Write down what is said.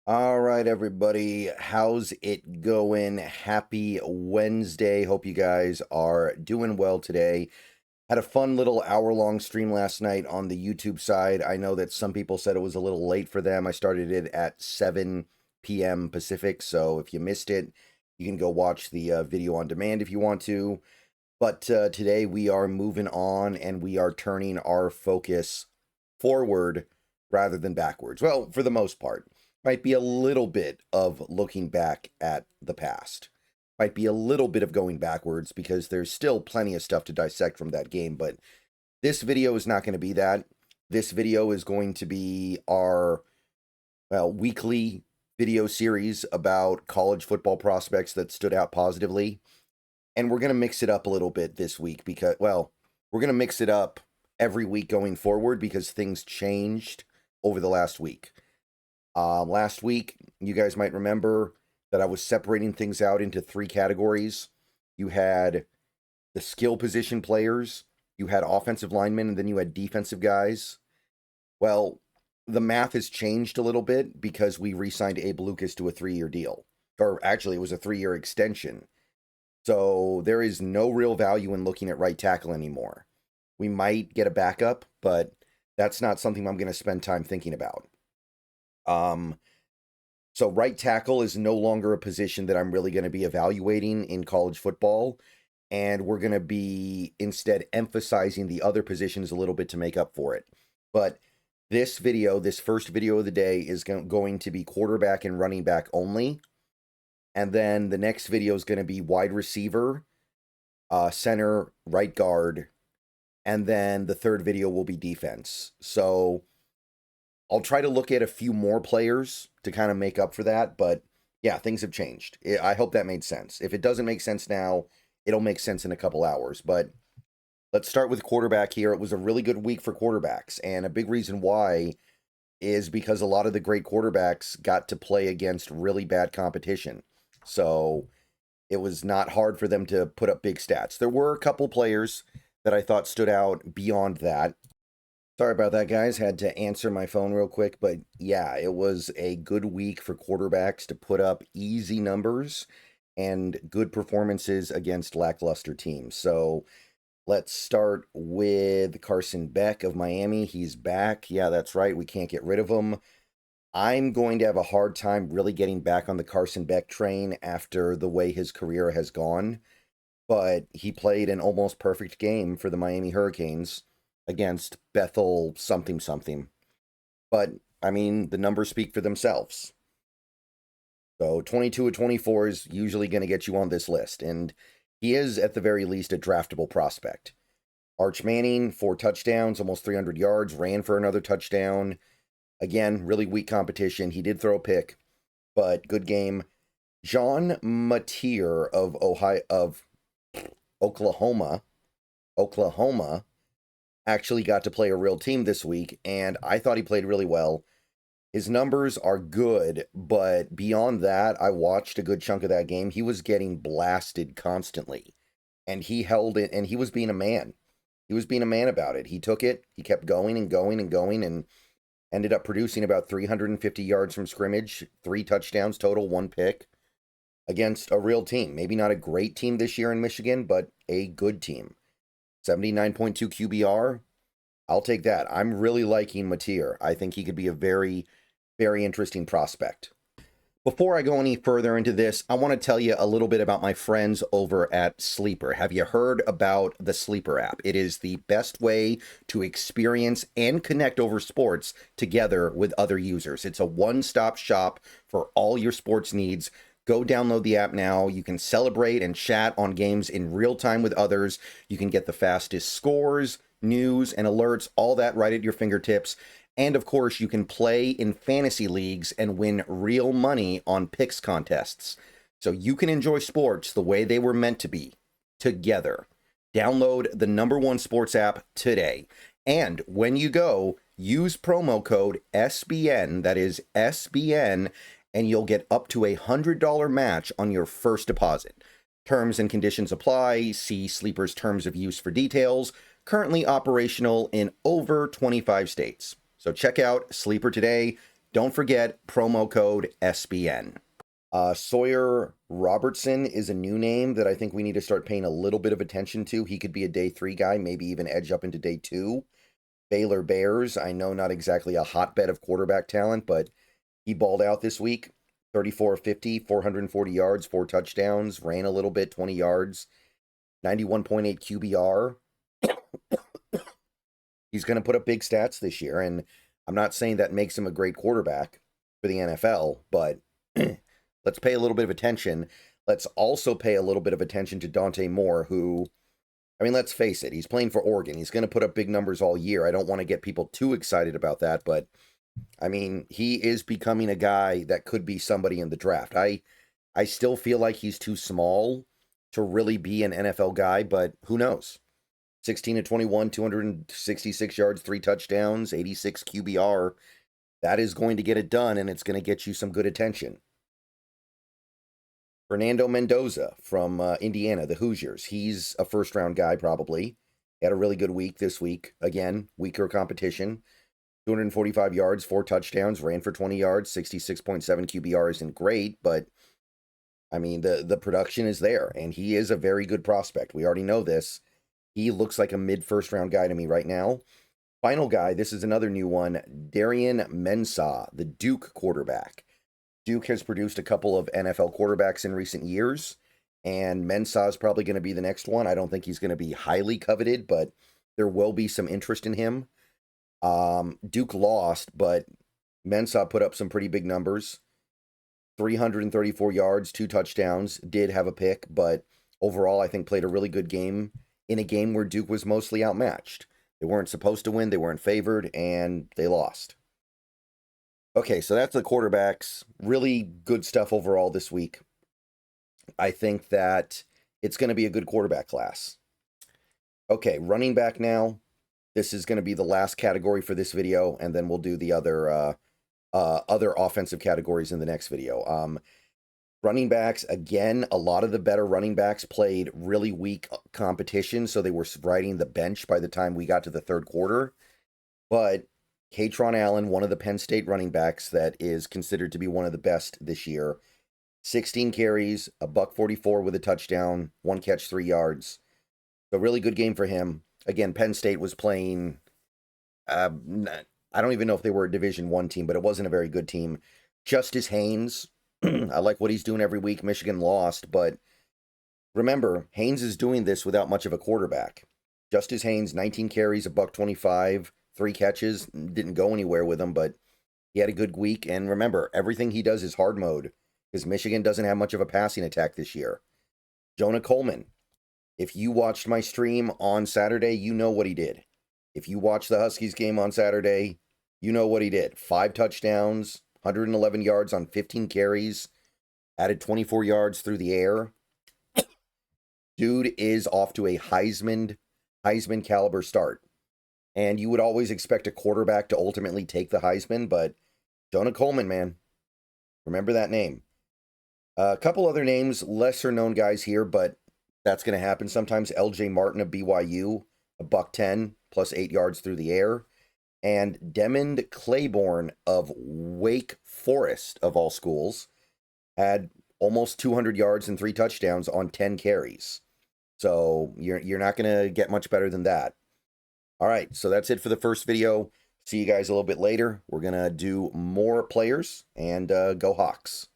All right, everybody. How's it going? Happy Wednesday. Hope you guys are doing well today. Had a fun little hour-long stream last night on the YouTube side. I know that some people said it was a little late for them. I started it at 7 p.m. Pacific, so if you missed it, you can go watch the video on demand if you want to. But today we are moving on and we are turning our focus forward rather than backwards. Well, for the most part. Might be a little bit of looking back at the past. Might be a little bit of going backwards because there's still plenty of stuff to dissect from that game. But this video is not going to be that. This video is going to be our weekly video series about college football prospects that stood out positively. And we're going to mix it up a little bit this week because, well, we're going to mix it up every week going forward because things changed over the last week. Last week, you guys might remember that I was separating things out into 3 categories. You had the skill position players, you had offensive linemen, and then you had defensive guys. Well, the math has changed a little bit because we re-signed Abe Lucas to a 3-year deal. Or actually, it was a 3-year extension. So there is no real value in looking at right tackle anymore. We might get a backup, but that's not something I'm going to spend time thinking about. So right tackle is no longer a position that I'm really going to be evaluating in college football. And we're going to be instead emphasizing the other positions a little bit to make up for it. But this video, this first video of the day, is going to be quarterback and running back only. And then the next video is going to be wide receiver, center, right guard. And then the third video will be defense. So I'll try to look at a few more players to kind of make up for that, but yeah, things have changed. I hope that made sense. If it doesn't make sense now, it'll make sense in a couple hours, but let's start with quarterback here. It was a really good week for quarterbacks, and a big reason why is because a lot of the great quarterbacks got to play against really bad competition. So it was not hard for them to put up big stats. There were a couple players that I thought stood out beyond that. Sorry about that, guys. Had to answer my phone real quick, but yeah, it was a good week for quarterbacks to put up easy numbers and good performances against lackluster teams. So let's start with Carson Beck of Miami. He's back. Yeah, that's right. We can't get rid of him. I'm going to have a hard time really getting back on the Carson Beck train after the way his career has gone, but he played an almost perfect game for the Miami Hurricanes against Bethel something. But, I mean, the numbers speak for themselves. So 22 of 24 is usually going to get you on this list. And he is, at the very least, a draftable prospect. Arch Manning, 4 touchdowns, almost 300 yards, ran for another touchdown. Again, really weak competition. He did throw a pick, but good game. John Mateer of Oklahoma actually got to play a real team this week, and I thought he played really well. His numbers are good, but beyond that, I watched a good chunk of that game. He was getting blasted constantly, and he held it, and he was being a man. He was being a man about it. He took it, he kept going and going and going, and ended up producing about 350 yards from scrimmage, 3 touchdowns total, 1 pick, against a real team. Maybe not a great team this year in Michigan, but a good team. 79.2 QBR, I'll take that. I'm really liking Mateer. I think he could be a very, very interesting prospect. Before I go any further into this, I want to tell you a little bit about my friends over at Sleeper. Have you heard about the Sleeper app? It is the best way to experience and connect over sports together with other users. It's a one-stop shop for all your sports needs. Go download the app now. You can celebrate and chat on games in real time with others. You can get the fastest scores, news, and alerts, all that right at your fingertips. And of course, you can play in fantasy leagues and win real money on picks contests. So you can enjoy sports the way they were meant to be, together. Download the #1 sports app today. And when you go, use promo code SBN, that is SBN, and you'll get up to $100 match on your first deposit. Terms and conditions apply. See Sleeper's terms of use for details. Currently operational in over 25 states. So check out Sleeper today. Don't forget promo code SBN. Sawyer Robertson is a new name that I think we need to start paying a little bit of attention to. He could be a day 3 guy, maybe even edge up into day 2. Baylor Bears, I know not exactly a hotbed of quarterback talent, but he balled out this week. 34-50, 440 yards, 4 touchdowns, ran a little bit, 20 yards, 91.8 QBR. He's going to put up big stats this year, and I'm not saying that makes him a great quarterback for the NFL, but let's pay a little bit of attention. Let's also pay a little bit of attention to Dante Moore, who, I mean, let's face it, he's playing for Oregon. He's going to put up big numbers all year. I don't want to get people too excited about that, but I mean, he is becoming a guy that could be somebody in the draft. I still feel like he's too small to really be an NFL guy, but who knows? 16-21, 266 yards, 3 touchdowns, 86 QBR. That is going to get it done, and it's going to get you some good attention. Fernando Mendoza from Indiana, the Hoosiers. He's a first-round guy, probably. He had a really good week this week. Again, weaker competition. 245 yards, 4 touchdowns, ran for 20 yards, 66.7 QBR isn't great, but, I mean, the production is there, and he is a very good prospect. We already know this. He looks like a mid-first-round guy to me right now. Final guy, this is another new one, Darian Mensah, the Duke quarterback. Duke has produced a couple of NFL quarterbacks in recent years, and Mensah is probably going to be the next one. I don't think he's going to be highly coveted, but there will be some interest in him. Duke lost, but Mensah put up some pretty big numbers. 334 yards, 2 touchdowns, did have a pick, but overall I think played a really good game in a game where Duke was mostly outmatched. They weren't supposed to win, they weren't favored, and they lost. Okay, so that's the quarterbacks. Really good stuff overall this week. I think that it's going to be a good quarterback class. Okay, running back now. This is going to be the last category for this video, and then we'll do the other offensive categories in the next video. Running backs, again, a lot of the better running backs played really weak competition, so they were riding the bench by the time we got to the third quarter. But Katron Allen, one of the Penn State running backs that is considered to be one of the best this year, 16 carries, a $144 with a touchdown, 1 catch, 3 yards. So really good game for him. Again, Penn State was playing, I don't even know if they were a Division I team, but it wasn't a very good team. Justice Haynes, I like what he's doing every week. Michigan lost, but remember, Haynes is doing this without much of a quarterback. Justice Haynes, 19 carries, a $125, 3 catches, didn't go anywhere with him, but he had a good week. And remember, everything he does is hard mode because Michigan doesn't have much of a passing attack this year. Jonah Coleman. If you watched my stream on Saturday, you know what he did. If you watched the Huskies game on Saturday, you know what he did. 5 touchdowns, 111 yards on 15 carries, added 24 yards through the air. Dude is off to a Heisman caliber start. And you would always expect a quarterback to ultimately take the Heisman, but Jonah Coleman, man. Remember that name. A couple other names, lesser known guys here, but that's going to happen sometimes. LJ Martin of BYU, a $110 plus 8 yards through the air. And Demond Claiborne of Wake Forest, of all schools, had almost 200 yards and 3 touchdowns on 10 carries. So you're not going to get much better than that. All right, so that's it for the first video. See you guys a little bit later. We're going to do more players, and go Hawks.